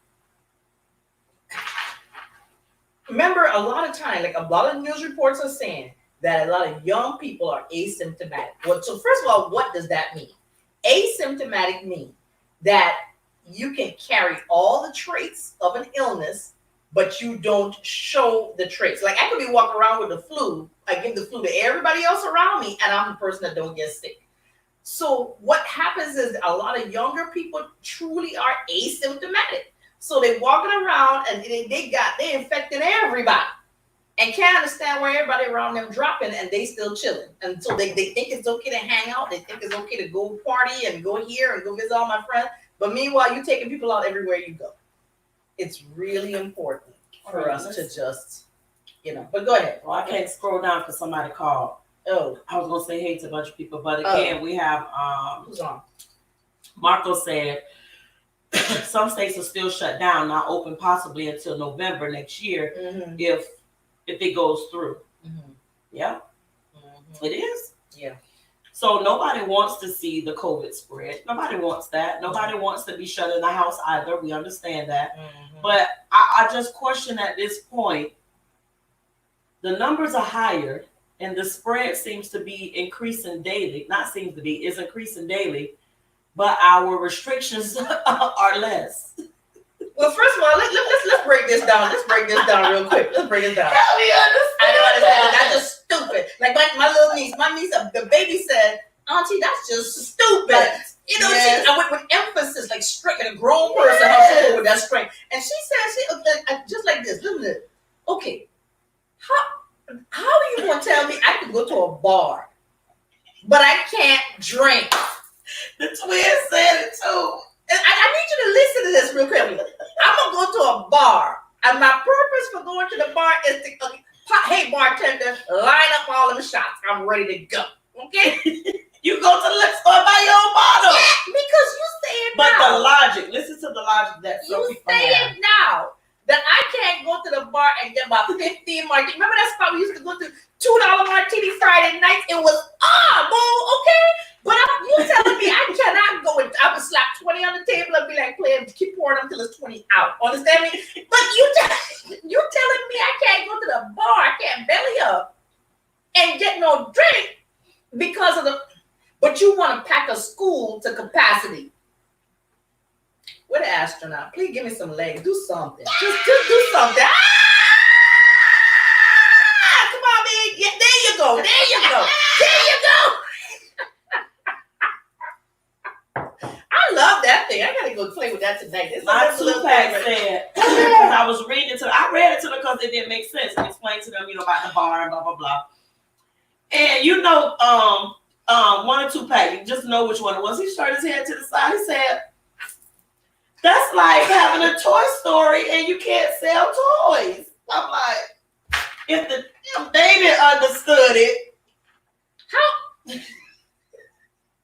A: remember a lot of time, like a lot of news reports are saying that a lot of young people are asymptomatic. Well, so first of all, what does that mean? Asymptomatic means that you can carry all the traits of an illness, but you don't show the traits. Like I could be walking around with the flu, I give the flu to everybody else around me, and I'm the person that don't get sick. So what happens is a lot of younger people truly are asymptomatic. So they walking around and they infecting everybody and can't understand where everybody around them dropping and they still chilling. And so they think it's okay to hang out. They think it's okay to go party and go here and go visit all my friends. But meanwhile, you're taking people out everywhere you go. It's really important for us to just, but go ahead.
B: Well, I can't scroll down because somebody called.
A: Oh.
B: I was going to say hey to a bunch of people. But again, we have,
A: who's on?
B: Marco said, some states are still shut down, not open possibly until November next year if it goes through. Yeah, it is.
A: Yeah.
B: So nobody wants to see the COVID spread. Nobody wants that. Nobody wants to be shut in the house either. We understand that. But I just question at this point, the numbers are higher and the spread seems to be increasing daily. Not seems to be, is increasing daily. But our restrictions are less.
A: Well, first of all, let's break this down. Let's break this down real quick. Let's break it down.
B: Help me understand.
A: I don't understand. That's just stupid. Like my little niece, the baby said, "Auntie, that's just stupid." Yes. With emphasis, like straight, like a grown person, how with that strength. And she said, just like this. Listen to it. Okay, how are you gonna tell me I can go to a bar, but I can't drink?
B: The twins said it too.
A: And I need you to listen to this real quickly. I'm gonna go to a bar, and my purpose for going to the bar is to, hey bartender, line up all them shots. I'm ready to go. Okay?
B: You go to the liquor store and buy your own bottle.
A: Yeah, because you say it
B: but
A: now.
B: But the logic, listen to the logic that some
A: you
B: people
A: say
B: have.
A: it now that I can't go to the bar and get about 15 martinis. Remember that spot we used to go to $2 martini Friday nights? It was okay. But you telling me I cannot go and I would slap 20 on the table and be like, keep pouring until it's 20 out. Understand me? But you telling me I can't go to the bar, I can't belly up and get no drink because of but you want to pack a school to capacity. What an astronaut. Please give me some legs. Do something. Just do something. Come on, man. Yeah, there you go. There you go. I love that thing. I gotta go play with that tonight.
B: My two-pack said, because I was reading it to them. I read it to them because it didn't make sense and explained to them, about the bar and blah, blah, blah. And one or two-pack, you just know which one it was. He turned his head to the side. He said, that's like having a Toy Story and you can't sell toys. I'm like, if they didn't understood it.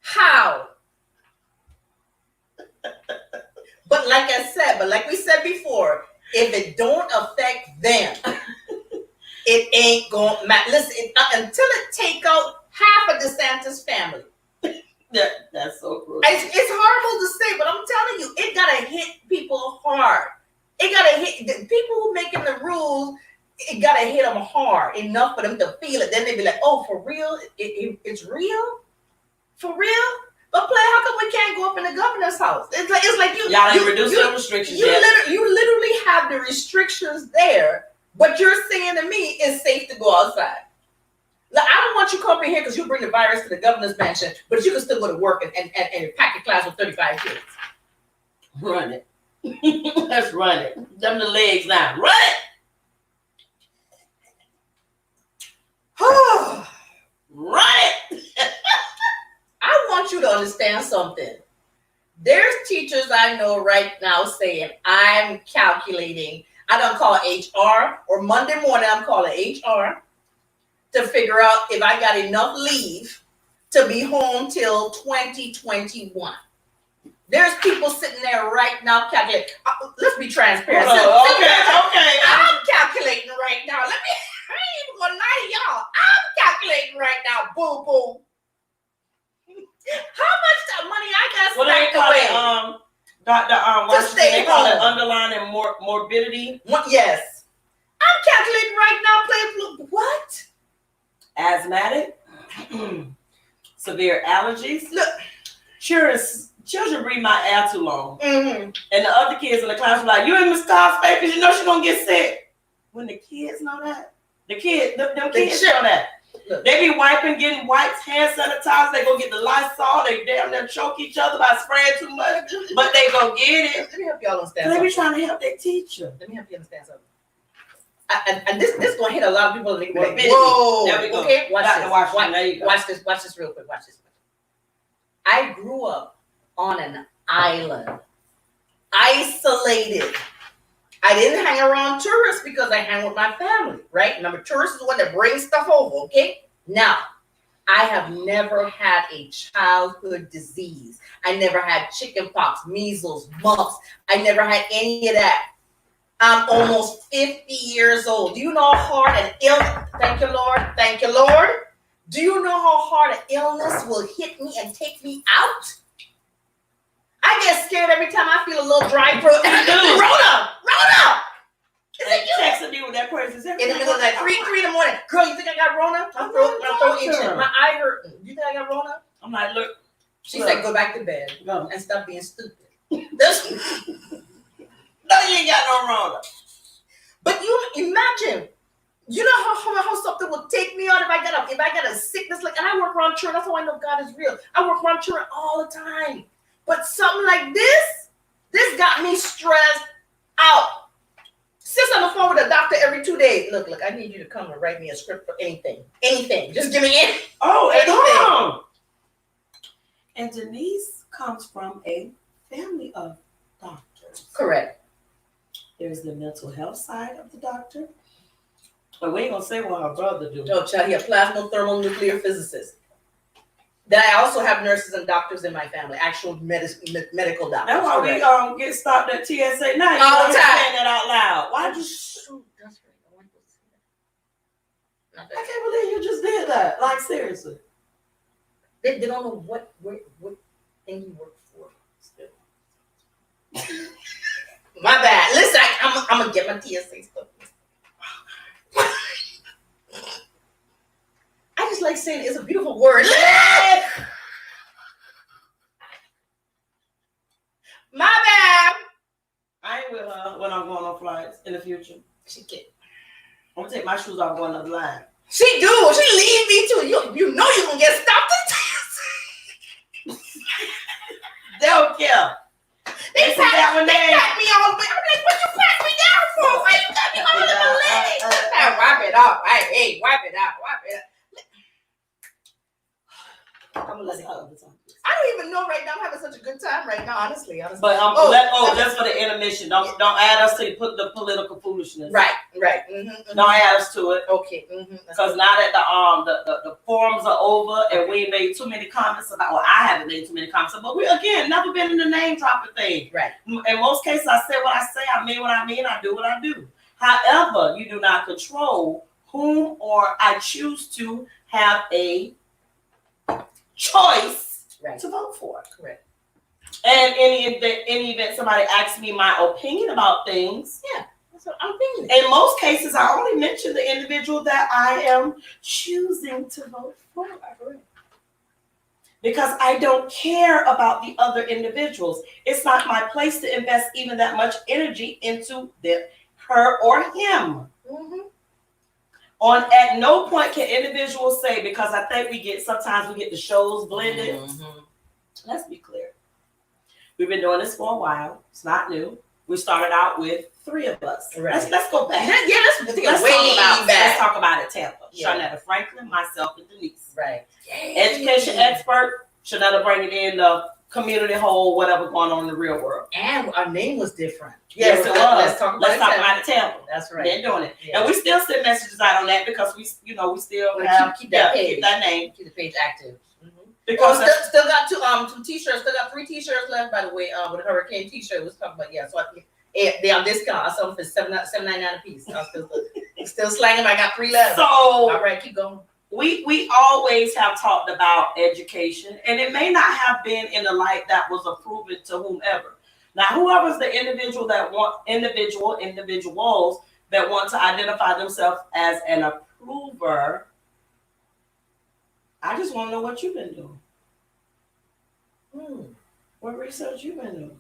A: How? But like we said before, if it don't affect them, it ain't going to matter. Listen, until it take out half of DeSantis' family.
B: That's so cruel.
A: It's horrible to say, but I'm telling you, it gotta hit people hard. It gotta hit the people who making the rules. It gotta hit them hard enough for them to feel it. Then they be like, "Oh, for real? It's real? For real?" But play, how come we can't go up in the governor's house? It's like
B: y'all ain't reducing the restrictions
A: you
B: yet.
A: You literally have the restrictions there, but you're saying to me it's safe to go outside. Like, I don't want you coming here because you bring the virus to the governor's mansion, but you can still go to work and pack your class with 35 kids.
B: Run it. Let's run it. Them the legs now. Run it. Run it.
A: I want you to understand something. There's teachers I know right now saying, I'm calculating. I don't call HR, or Monday morning I'm calling HR to figure out if I got enough leave to be home till 2021. There's people sitting there right now calculating. Let's be transparent.
B: Okay.
A: I'm calculating right now. I ain't even gonna lie to y'all. I'm calculating right now. Boo boo. How much money I got
B: What do they
A: stacked
B: call
A: away?
B: it? Dr.
A: To stay
B: they call it
A: home.
B: underlying morbidity.
A: Yes. I'm calculating right now. What?
B: Asthmatic, severe allergies.
A: Look.
B: Children breathe my air too long.
A: Mm-hmm.
B: And the other kids in the class were like, you in Miss Scott's face because you know she's going to get sick. When the kids know that, them kids know that.
A: Look.
B: They be getting wipes, hand sanitizer. They go get the Lysol. They damn near choke each other by spraying too much, but they go get it.
A: Let me help y'all understand.
B: They be trying to help their teacher.
A: Let me help you understand something. And this is gonna hit a lot of people. Like,
B: Morbidity.
A: whoa.
B: There we go.
A: Okay,
B: Watch this.
A: Watch this real quick. Watch this. I grew up on an island, isolated. I didn't hang around tourists because I hang with my family, right? Remember, tourists is the one that brings stuff over, okay? Now, I have never had a childhood disease. I never had chickenpox, measles, mumps. I never had any of that. I'm almost 50 years old. Do you know how hard an illness, thank you, Lord, thank you, Lord. Do you know how hard an illness will hit me and take me out? I get scared every time I feel a little dry throat. Rhoda! Is it you?
B: Texting me with that person.
A: In the middle of that 3 in the morning. Girl, you think I got Rona? I'm throwing itching. My eye hurting. You think I got Rona?
B: I'm like, look.
A: She said, go back to bed
B: No.
A: and stop being stupid.
B: No, you ain't got no Rona.
A: But you imagine, you know how something will take me on if I got a sickness, like, and I work around children. That's how I know God is real. I work around children all the time. But something like this got me stressed out. Sits on the phone with a doctor every 2 days. Look, I need you to come and write me a script for anything. Just give me anything.
B: Oh, and Denise comes from a family of doctors.
A: Correct.
B: There's the mental health side of the doctor. But we ain't gonna say what her brother do.
A: No, child, he a plasmothermonuclear physicist. Then I also have nurses and doctors in my family, actual medical doctors.
B: That's why we get stopped at TSA now.
A: All the time.
B: Saying that out loud. Why'd you?
A: Shoot, that's right. I want to see that.
B: I can't believe you just did that. Like seriously.
A: They don't know what thing you work for. Still. My bad. Listen, I'm gonna get my TSA stuff. I just like saying it's a beautiful word. My bad.
B: I ain't with her when I'm going on flights in the future.
A: She can't.
B: I'm gonna take my shoes off going up the line.
A: She do. She leave me too. You know you gonna get stopped at TSA.
B: They don't care.
A: They pat me all the way. I'm like, what you pat me down for? Why you got me all in my leg? Wipe it off. Hey, wipe it out. I'm gonna let it go. I don't even know right now. I'm having such a good time right now, honestly.
B: But just for the intermission. Don't add us to the political foolishness.
A: Right. Mm-hmm.
B: Don't add us to it.
A: Okay. Mm-hmm.
B: Because now that the forums are over and we made too many comments about, well, I haven't made too many comments, but we again never been in the name dropping thing.
A: Right.
B: In most cases, I say what I say. I mean what I mean. I do what I do. However, you do not control whom or I choose to have a choice to vote for.
A: Correct.
B: And in any event somebody asks me my opinion about things,
A: that's what I'm thinking.
B: in most cases I only mention the individual that I am choosing to vote for. Because I don't care about the other individuals. It's not my place to invest even that much energy into her or him.
A: Mm-hmm.
B: At no point can individuals say, because I think sometimes we get the shows blended. Mm-hmm. Let's be clear. We've been doing this for a while. It's not new. We started out with 3 of us. Right. Let's go back. Let's talk about it, Tampa. Yeah. Shanetta Franklin, myself, and Denise.
A: Right.
B: Education expert. Shanetta bringing in the community whole, whatever going on in the real world.
A: And our name was different.
B: Yes, it was. Let's talk about it, Tampa.
A: That's right.
B: They're doing it. Yeah. And we still send messages out on that because we still
A: keep that page.
B: Keep that name.
A: Keep the page active. Mm-hmm.
B: Because
A: still got two t-shirts. Still got 3 t-shirts left, by the way. With a hurricane t-shirt was talking about. Yeah, so I think they on discount. I sold them for $7.99 a piece. I was still slanging. I got 3 left.
B: So
A: all right, keep going.
B: We always have talked about education, and it may not have been in the light that was approving to whomever. Now, whoever's the individuals that want to identify themselves as an approver, I just want to know what you've been doing. What research you've been doing?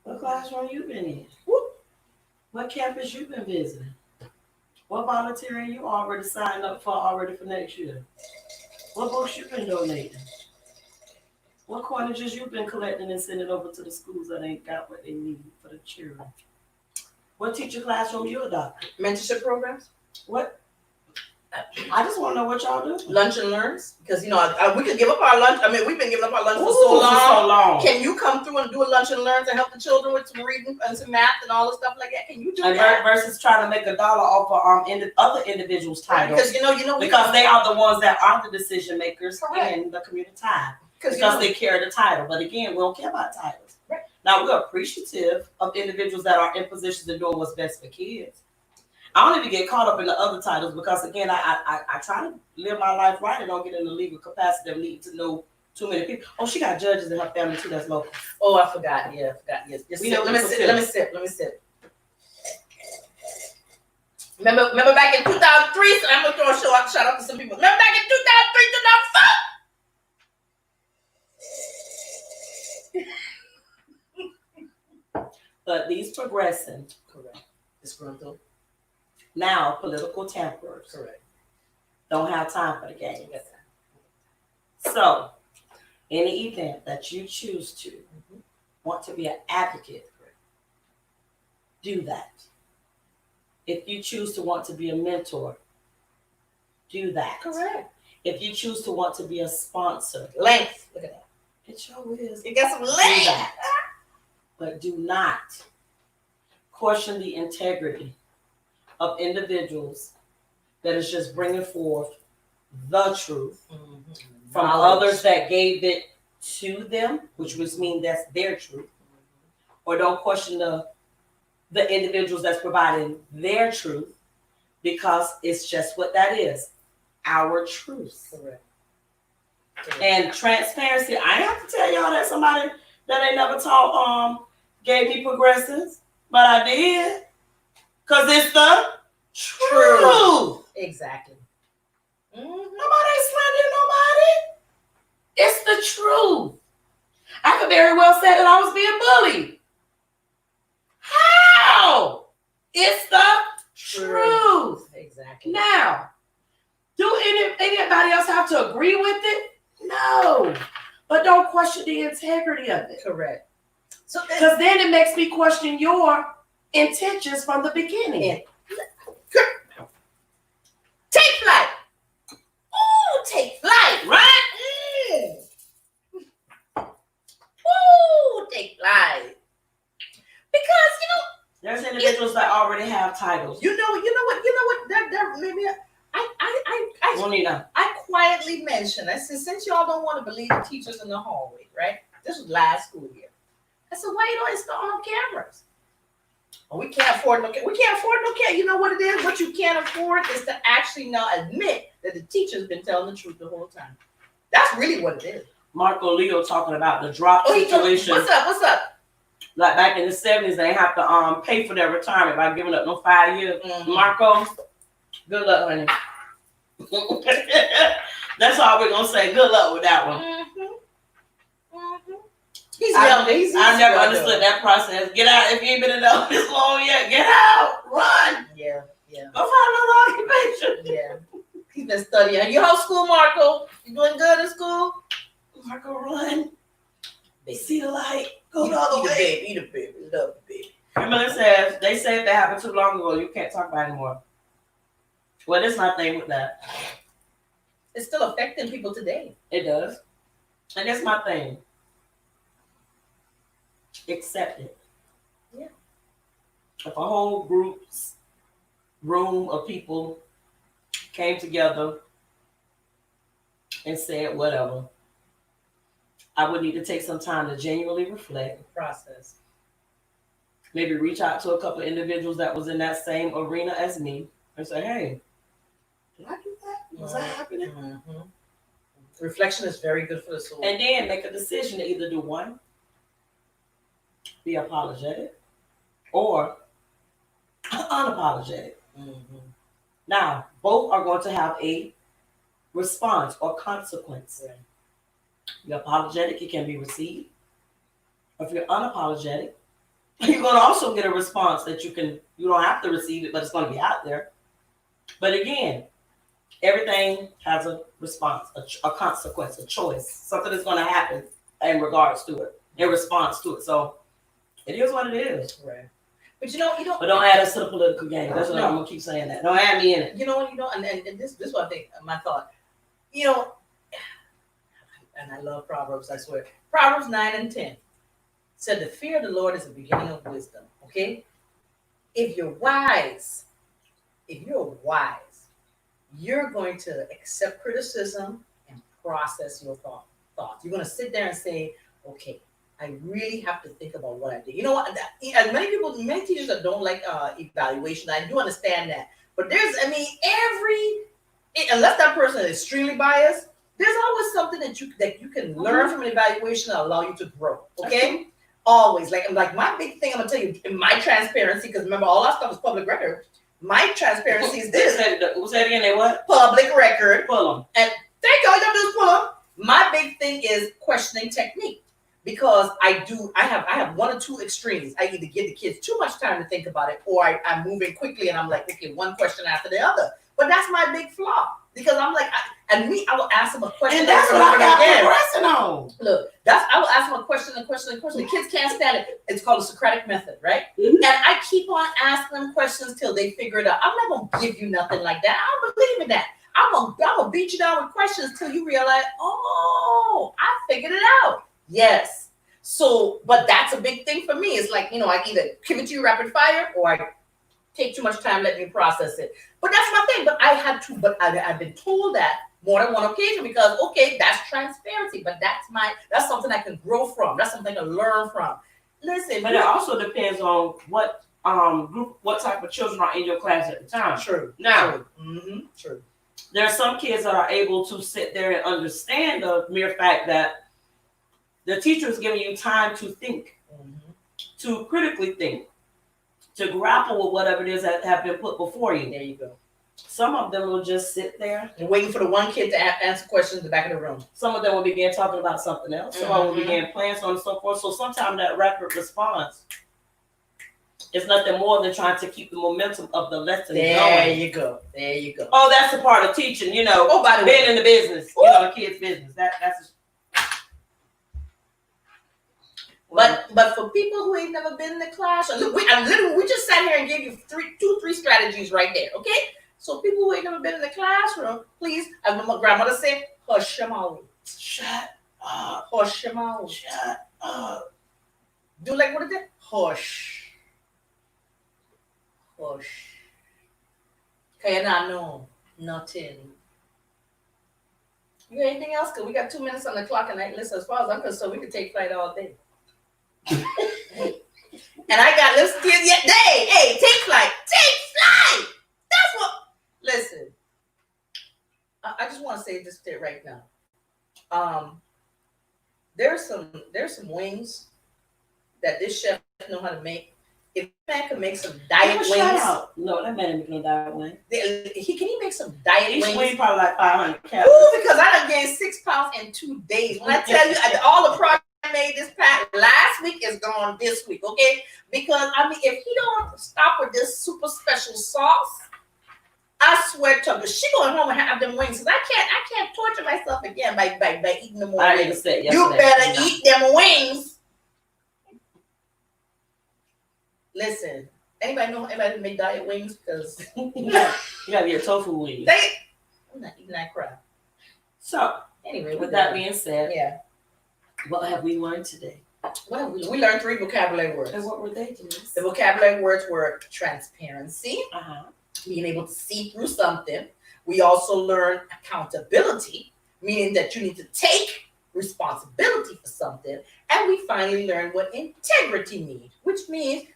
B: What classroom you've been in? What campus you've been visiting? What volunteering you already signed up for next year? What books you've been donating? What coinages you've been collecting and sending over to the schools that ain't got what they need for the children? What teacher classroom you adopted?
A: Mentorship programs.
B: What? I just want to know what y'all do.
A: Lunch and learns, because we could give up our lunch. I mean, we've been giving up our lunch for
B: so long.
A: Can you come through and do a lunch and learns and help the children with some reading and some math and all the stuff like that? Can you do that?
B: Versus trying to make $1 off of other individuals' titles,
A: because
B: they are the ones that are the decision makers
A: Correct.
B: in the community,
A: because
B: they carry the title. But again, we don't care about titles.
A: Right.
B: Now, we're appreciative of individuals that are in positions of doing what's best for kids. I don't even get caught up in the other titles because, again, I try to live my life right and don't get in the legal capacity of needing to know too many people. Oh, she got judges in her family too. That's local.
A: Oh, I forgot. Yeah, I forgot. Yes. Let me sip. Remember back in 2003? So I'm gonna throw a shout out to some people. Remember back in 2003, 2004?
B: But these progressing.
A: Correct. Disgruntled.
B: Now, political temperers.
A: Correct.
B: Don't have time for the game. So, any event that you choose to want to be an advocate, do that. If you choose to want to be a mentor, do that.
A: Correct.
B: If you choose to want to be a sponsor,
A: length. Look at that.
B: It sure is.
A: You got some length.
B: Do that. But do not question the integrity of individuals that is just bringing forth the truth from others that gave it to them, which would mean that's their truth. Or don't question the individuals that's providing their truth, because it's just what that is, our truth.
A: Correct.
B: And transparency. I have to tell y'all that somebody that ain't never taught gave me progressives, but I did. Because it's the truth.
A: Exactly.
B: Nobody slandering nobody. It's the truth. I could very well say that I was being bullied. How? It's the truth.
A: Exactly.
B: Now, do anybody else have to agree with it? No. But don't question the integrity of it.
A: Correct. So
B: because then it makes me question your intentions from the beginning.
A: Take flight. Ooh, take flight. Right? Ooh, take flight. Because
B: there's individuals that already have titles.
A: You know what? That maybe I quietly mentioned. I said, since y'all don't want to believe the teachers in the hallway, right? This was last school year. I said, why you don't install no cameras? Oh, we can't afford no camera. We can't afford no camera. You know what it is? What you can't afford is to actually now admit that the teacher's been telling the truth the whole time. That's really what it is.
B: Marco Leo talking about the drop situation.
A: What's up?
B: Like back in the 70s, they have to pay for their retirement by giving up no 5 years. Marco, good luck, honey. That's all we're gonna say. Good luck with that one. I never understood that process. Get out if you ain't been in the office long yet. Get out, run.
A: Yeah.
B: Go find another occupation.
A: Yeah. He's been studying. You homeschool, Marco? You doing good in school?
B: Marco, run. They see the light. Go the other way.
A: Eat a baby. Love the baby.
B: Remember, they said if that happened too long ago, you can't talk about it anymore. Well, that's my thing with that.
A: It's still affecting people today.
B: It does. And that's my thing. Accept it.
A: Yeah.
B: If a whole room of people came together and said whatever, I would need to take some time to genuinely reflect,
A: Process.
B: maybe reach out to a couple of individuals that was in that same arena as me and say, hey, did I do that? Was that happening?
A: Mm-hmm. Reflection is very good for the soul.
B: And then make a decision to either do one, be apologetic, or unapologetic.
A: Mm-hmm.
B: Now, both are going to have a response or consequence.
A: Right.
B: You're apologetic, it can be received. If you're unapologetic, you're going to also get a response that you don't have to receive it, but it's going to be out there. But again, everything has a response, a consequence, a choice. Something is going to happen in regards to it, in response to it. So it is what it is.
A: Right. But you don't.
B: But don't add us to the political game. That's what I'm going to keep saying that. Don't add me in it.
A: And this is what I think, my thought. You know, and I love Proverbs, I swear. Proverbs 9:10 said, the fear of the Lord is the beginning of wisdom. Okay? If you're wise, you're going to accept criticism and process your thoughts. You're going to sit there and say, okay, I really have to think about what I did. You know what? And many teachers that don't like evaluation, I do understand that. But unless that person is extremely biased, there's always something that you can learn from an evaluation that allow you to grow. Okay? Always. Like my big thing, I'm gonna tell you, in my transparency, because remember, all our stuff is public record. My transparency is this.
B: What's that again? They what?
A: Public record.
B: Pull them.
A: And thank you. All you gotta do is pull them. My big thing is questioning technique. Because I have one or two extremes. I either give the kids too much time to think about it, or I'm moving quickly and I'm like, okay, one question after the other. But that's my big flaw. Because I'm like, I will ask them a question.
B: And that's what I got progressing on.
A: Look, I will ask them a question. The kids can't stand it. It's called the Socratic method, right? Mm-hmm. And I keep on asking them questions till they figure it out. I'm not gonna give you nothing like that. I don't believe in that. I'm gonna beat you down with questions till you realize, oh, I figured it out. Yes. So, but that's a big thing for me. It's like, I either give it to you rapid fire or I take too much time, let me process it. But that's my thing. But I've been told that more than one occasion because, okay, that's transparency, but that's something I can grow from. That's something I can learn from. Listen.
B: But it also depends on what group, what type of children are in your class at the time.
A: True.
B: Now,
A: true. Mm-hmm. True.
B: There are some kids that are able to sit there and understand the mere fact that the teacher is giving you time to think, to critically think, to grapple with whatever it is that have been put before you.
A: There you go.
B: Some of them will just sit there.
A: And waiting for the one kid to answer questions in the back of the room.
B: Some of them will begin talking about something else. Some will begin playing, so on and so forth. So sometimes that rapid response is nothing more than trying to keep the momentum of the lesson going.
A: There you go. There you go.
B: Oh, that's a part of teaching,
A: Oh, by the way.
B: being in the business, the kids' business. That's.
A: But for people who ain't never been in the class, we just sat here and gave you three strategies right there, okay? So people who ain't never been in the classroom, please, as my grandmother said, hush your mouth.
B: Shut up.
A: Hush your mouth.
B: Shut up.
A: Do like what is it? Hush. Hush. Cause you not know nothing. You got anything else? Cause we got 2 minutes on the clock, and listen, as far as I'm concerned, we could take flight all day. And I got listen to you. Hey, take flight. That's what. Listen, I just want to say this right now. There's some wings that this chef know how to make. If man can make some diet wings,
B: no, that man ain't making no diet wing.
A: Can he make some diet
B: Each
A: wings?
B: wing probably like 500 calories.
A: Ooh, because I done gained 6 pounds in 2 days. When I tell you, all the progress I made this past last week is gone this week, okay? Because if he don't stop with this super special sauce, I swear to God, she going home and have them wings. Cause I can't torture myself again by eating them more wings. You better eat them wings. Listen, anybody that make diet wings? Because
B: you gotta get tofu wings.
A: I'm not eating that crap.
B: So
A: anyway,
B: with that being said,
A: yeah.
B: What have we learned today?
A: Well, we learned 3 vocabulary words.
B: And what were they, Denise?
A: The vocabulary words were transparency, being able to see through something. We also learned accountability, meaning that you need to take responsibility for something, and we finally learn what integrity means, which means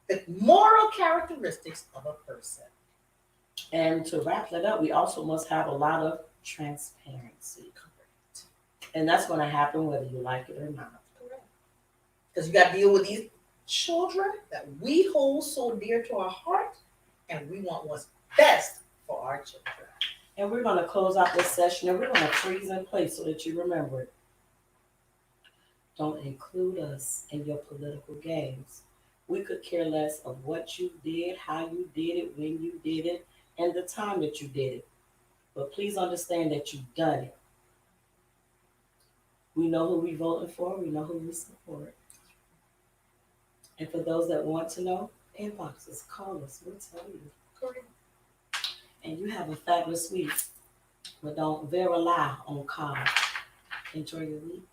A: the moral characteristics of a person.
B: And to wrap that up, we also must have a lot of transparency.
A: Correct.
B: And that's going to happen whether you like it or not.
A: Correct. Because you got to deal with these children that we hold so dear to our heart, and we want what's best for our children.
B: And we're going to close out this session and we're going to freeze in place so that you remember it. Don't include us in your political games. We could care less of what you did, how you did it, when you did it, and the time that you did it. But please understand that you've done it. We know who we're voting for. We know who we support. And for those that want to know, inbox us, call us, we'll tell you.
A: Correct.
B: And you have a fabulous week. But don't rely on call. Enjoy your week.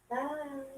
A: Bye.